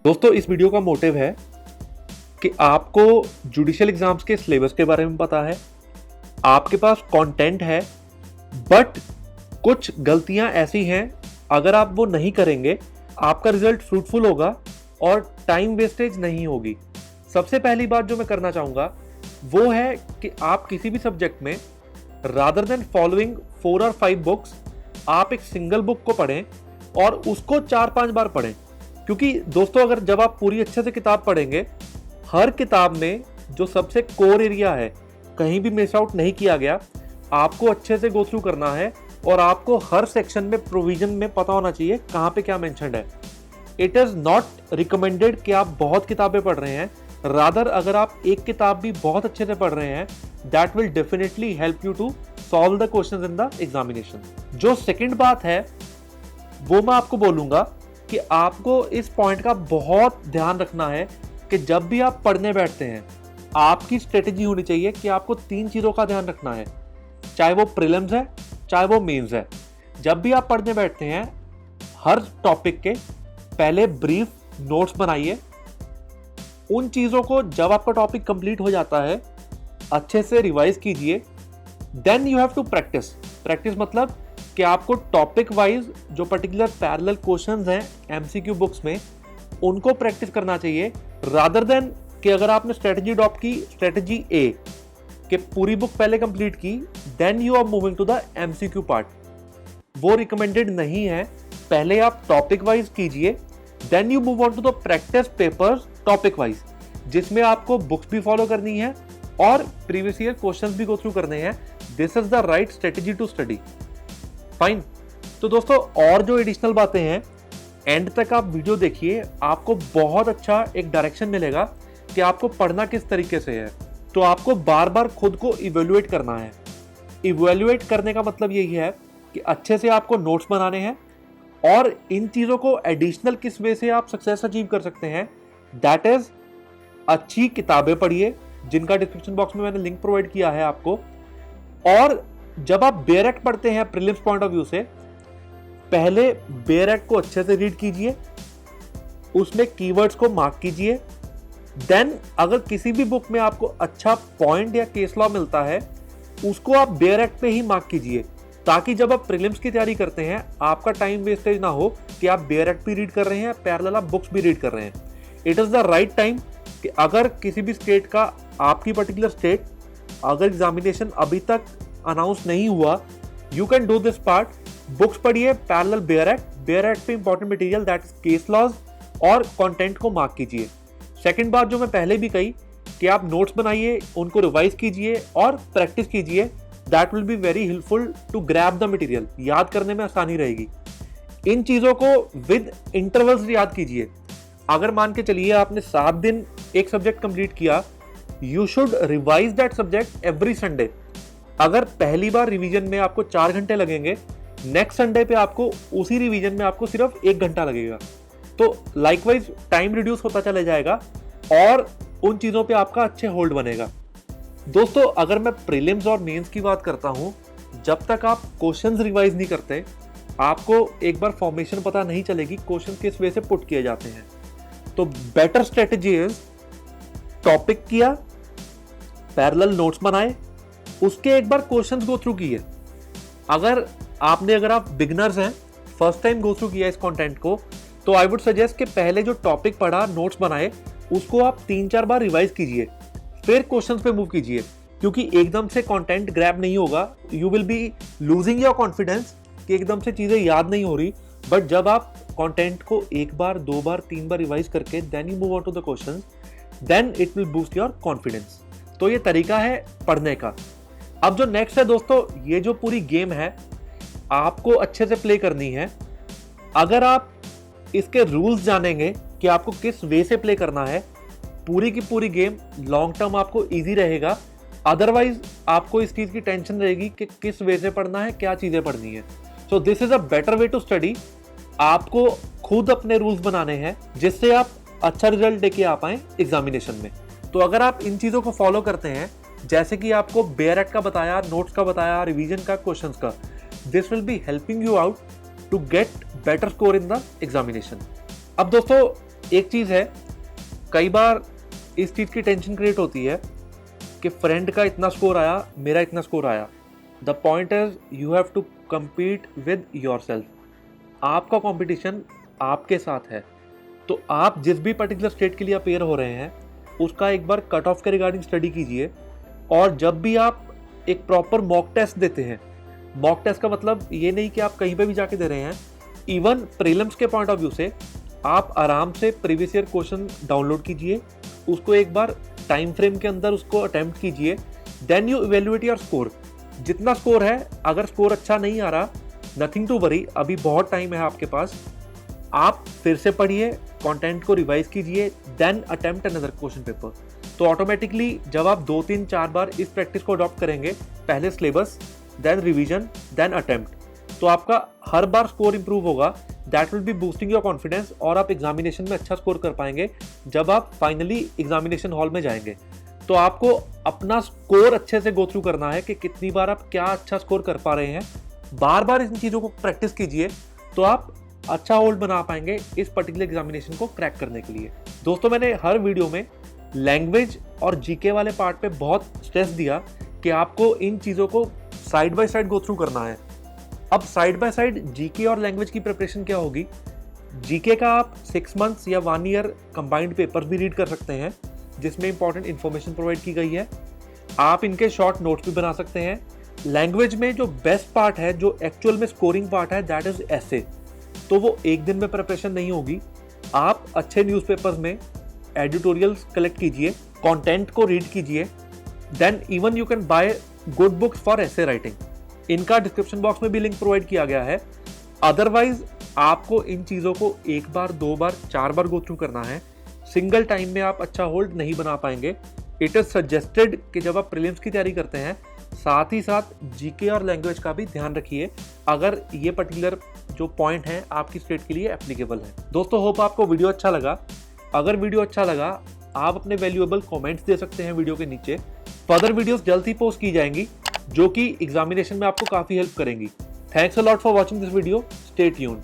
दोस्तों इस वीडियो का मोटिव है कि आपको जुडिशियल एग्जाम्स के सिलेबस के बारे में पता है, आपके पास कंटेंट है, बट कुछ गलतियां ऐसी हैं अगर आप वो नहीं करेंगे आपका रिजल्ट फ्रूटफुल होगा और टाइम वेस्टेज नहीं होगी। सबसे पहली बात जो मैं करना चाहूँगा वो है कि आप किसी भी सब्जेक्ट में रादर देन फॉलोइंग 4 और 5 बुक्स आप एक सिंगल बुक को पढ़ें और उसको 4-5 बार पढ़ें। क्योंकि दोस्तों अगर जब आप पूरी अच्छे से किताब पढ़ेंगे, हर किताब में जो सबसे कोर एरिया है कहीं भी मिस आउट नहीं किया गया, आपको अच्छे से गो थ्रू करना है और आपको हर सेक्शन में प्रोविजन में पता होना चाहिए कहाँ पे क्या मेंशन्ड है। इट इज़ नॉट रिकमेंडेड कि आप बहुत किताबें पढ़ रहे हैं, रादर अगर आप एक किताब भी बहुत अच्छे से पढ़ रहे हैं that will definitely help you to solve the questions in the examination. जो सेकंड बात है वो मैं आपको बोलूंगा कि आपको इस पॉइंट का बहुत ध्यान रखना है कि जब भी आप पढ़ने बैठते हैं आपकी स्ट्रेटेजी होनी चाहिए कि आपको 3 चीज़ों का ध्यान रखना है, चाहे वो प्रीलिम्स है चाहे वो मेंस है। जब भी आप पढ़ने बैठते हैं हर टॉपिक के पहले ब्रीफ नोट्स बनाइए। उन चीज़ों को जब आपका टॉपिक कंप्लीट हो जाता है अच्छे से रिवाइज कीजिए। Then you have to practice मतलब कि आपको टॉपिक वाइज जो पर्टिकुलर पैरेलल क्वेश्चंस हैं एमसीक्यू बुक्स में उनको प्रैक्टिस करना चाहिए, रादर देन कि अगर आपने स्ट्रेटजी अडॉप्ट की, स्ट्रेटजी ए कि पूरी बुक पहले कंप्लीट की then you are moving to the MCQ part, वो रिकमेंडेड नहीं है। पहले आप टॉपिक वाइज कीजिए, then you move on to the practice papers topic wise, जिसमें आपको बुक्स भी फॉलो करनी है और प्रीवियस ईयर क्वेश्चंस भी गो थ्रू करने हैं। This is the right strategy to study. Fine. तो दोस्तों और जो एडिशनल बातें हैं एंड तक आप वीडियो देखिए, आपको बहुत अच्छा एक डायरेक्शन मिलेगा कि आपको पढ़ना किस तरीके से है। तो आपको बार बार खुद को इवेल्युएट करना है। इवेल्युएट करने का मतलब यही है कि अच्छे से आपको नोट्स बनाने हैं और इन चीज़ों को एडिशनल किस वे से आप सक्सेस अचीव कर सकते हैं, दैट इज अच्छी किताबें पढ़िए जिनका डिस्क्रिप्शन बॉक्स में मैंने लिंक प्रोवाइड किया है आपको। और जब आप बेयरएक्ट पढ़ते हैं प्रीलिम्स पॉइंट ऑफ व्यू से, पहले बेयरएक्ट को अच्छे से रीड कीजिए, उसमें कीवर्ड्स को मार्क कीजिए। देन अगर किसी भी बुक में आपको अच्छा पॉइंट या केस लॉ मिलता है उसको आप बेयरएक्ट पे ही मार्क कीजिए, ताकि जब आप प्रीलिम्स की तैयारी करते हैं आपका टाइम वेस्टेज ना हो कि आप बेयरएक्ट भी रीड कर रहे हैं, पैरेलल आप बुक्स भी रीड कर रहे हैं। It is the right time कि अगर किसी भी स्टेट का, आपकी पर्टिकुलर स्टेट अगर एग्जामिनेशन अभी तक अनाउंस नहीं हुआ, you can do this part. Books पढ़िए, पैरेलल बेयरएक्ट पे important material that is case laws और कंटेंट को मार्क कीजिए। सेकंड बात जो मैं पहले भी कही कि आप नोट्स बनाइए, उनको रिवाइज कीजिए और प्रैक्टिस कीजिए। That will be very helpful to grab the material, याद करने में आसानी रहेगी। इन चीज़ों को विद इंटरवल्स याद कीजिए। अगर मान के चलिए आपने 7 दिन एक सब्जेक्ट कंप्लीट किया, you should revise that subject every Sunday. अगर पहली बार रिवीजन में आपको 4 घंटे लगेंगे, नेक्स्ट संडे पे आपको उसी रिवीजन में आपको सिर्फ 1 घंटा लगेगा। तो लाइकवाइज टाइम रिड्यूस होता चला जाएगा और उन चीज़ों पे आपका अच्छे होल्ड बनेगा। दोस्तों अगर मैं प्रीलिम्स और मेंस की बात करता हूँ, जब तक आप क्वेश्चंस रिवाइज नहीं करते आपको एक बार फॉर्मेशन पता नहीं चलेगी क्वेश्चन किस वे से पुट किए जाते हैं। तो बेटर स्ट्रेटजी इज टॉपिक किया, पैरेलल नोट्स बनाए, उसके एक बार क्वेश्चंस गो थ्रू किए। अगर आप बिगनर्स हैं, फर्स्ट टाइम गो थ्रू किया इस कंटेंट को, तो आई वुड सजेस्ट कि पहले जो टॉपिक पढ़ा, नोट्स बनाए, उसको आप 3-4 बार रिवाइज कीजिए, फिर क्वेश्चंस पे मूव कीजिए। क्योंकि एकदम से कंटेंट ग्रैब नहीं होगा, you will be losing your confidence कि एकदम से चीज़ें याद नहीं हो रही। बट जब आप कंटेंट को 1 बार 2 बार 3 बार रिवाइज करके then you move on to the questions, then it will boost your confidence. तो ये तरीका है पढ़ने का। अब जो नेक्स्ट है दोस्तों, ये जो पूरी गेम है आपको अच्छे से प्ले करनी है। अगर आप इसके रूल्स जानेंगे कि आपको किस वे से प्ले करना है, पूरी की पूरी गेम लॉन्ग टर्म आपको इजी रहेगा। अदरवाइज आपको इस चीज़ की टेंशन रहेगी कि किस वे से पढ़ना है, क्या चीज़ें पढ़नी है। So this is a better way to study. आपको खुद अपने रूल्स बनाने हैं जिससे आप अच्छा रिजल्ट लेके आ पाएँ एग्जामिनेशन में। तो अगर आप इन चीज़ों को फॉलो करते हैं, जैसे कि आपको बेयरएक्ट का बताया, नोट्स का बताया, रिवीजन का, क्वेश्चंस का, this will be helping you out to get better score in the examination. अब दोस्तों एक चीज़ है, कई बार इस चीज़ की टेंशन क्रिएट होती है कि फ्रेंड का इतना स्कोर आया, मेरा इतना स्कोर आया। The point is you have to compete with yourself. आपका कंपटीशन आपके साथ है, तो आप जिस भी पर्टिकुलर स्टेट के लिए अपेयर हो रहे हैं उसका एक बार कट ऑफ के रिगार्डिंग स्टडी कीजिए। और जब भी आप एक प्रॉपर मॉक टेस्ट देते हैं, मॉक टेस्ट का मतलब ये नहीं कि आप कहीं पे भी जाके दे रहे हैं, इवन प्रीलिम्स के पॉइंट ऑफ व्यू से आप आराम से प्रीवियस ईयर क्वेश्चन डाउनलोड कीजिए, उसको एक बार टाइम फ्रेम के अंदर उसको अटेम्प्ट कीजिए, then you evaluate your score. जितना स्कोर है, अगर स्कोर अच्छा नहीं आ रहा, नथिंग टू वरी, अभी बहुत टाइम है आपके पास। आप फिर से पढ़िए, कंटेंट को रिवाइज कीजिए, then attempt another question paper. तो ऑटोमेटिकली जब आप 2 3 4 बार इस प्रैक्टिस को अडॉप्ट करेंगे, पहले syllabus, then revision, then attempt, तो आपका हर बार स्कोर इंप्रूव होगा। That will be boosting your confidence और आप एग्जामिनेशन में अच्छा स्कोर कर पाएंगे जब आप फाइनली एग्जामिनेशन हॉल में जाएंगे। तो आपको अपना स्कोर अच्छे से गो थ्रू करना है कि कितनी बार आप क्या अच्छा स्कोर कर पा रहे हैं। बार बार इन चीज़ों को प्रैक्टिस कीजिए तो आप अच्छा होल्ड बना पाएंगे इस पर्टिकुलर एग्जामिनेशन को क्रैक करने के लिए। दोस्तों, मैंने हर वीडियो में लैंग्वेज और जीके वाले पार्ट पे बहुत स्ट्रेस दिया कि आपको इन चीज़ों को side by side go through करना है। अब साइड बाय साइड जीके और लैंग्वेज की प्रिपरेशन क्या होगी? जीके का आप 6 मंथ्स या 1 ईयर कंबाइंड पेपर्स भी रीड कर सकते हैं जिसमें इंपॉर्टेंट इन्फॉर्मेशन प्रोवाइड की गई है। आप इनके शॉर्ट नोट्स भी बना सकते हैं। लैंग्वेज में जो बेस्ट पार्ट है, जो एक्चुअल में स्कोरिंग पार्ट है, दैट इज एसे। तो वो एक दिन में प्रिपरेशन नहीं होगी। आप अच्छे न्यूज़पेपर्स में एडिटोरियल्स कलेक्ट कीजिए, कंटेंट को रीड कीजिए, then even you can buy good books for essay writing. इनका डिस्क्रिप्शन बॉक्स में भी लिंक प्रोवाइड किया गया है। अदरवाइज आपको इन चीज़ों को 1 बार 2 बार 4 बार गो थ्रू करना है। सिंगल टाइम में आप अच्छा होल्ड नहीं बना पाएंगे। इट इज सजेस्टेड कि जब आप प्रीलिम्स की तैयारी करते हैं, साथ ही साथ जीके और लैंग्वेज का भी ध्यान रखिए अगर ये पर्टिकुलर जो पॉइंट है आपकी स्टेट के लिए एप्लीकेबल है। दोस्तों, होप आपको वीडियो अच्छा लगा। अगर वीडियो अच्छा लगा, आप अपने वैल्यूएबल कमेंट्स दे सकते हैं वीडियो के नीचे। फर्दर वीडियोस जल्द ही पोस्ट की जाएंगी जो कि एग्जामिनेशन में आपको काफ़ी हेल्प करेंगी। Thanks a lot for watching this video. Stay tuned.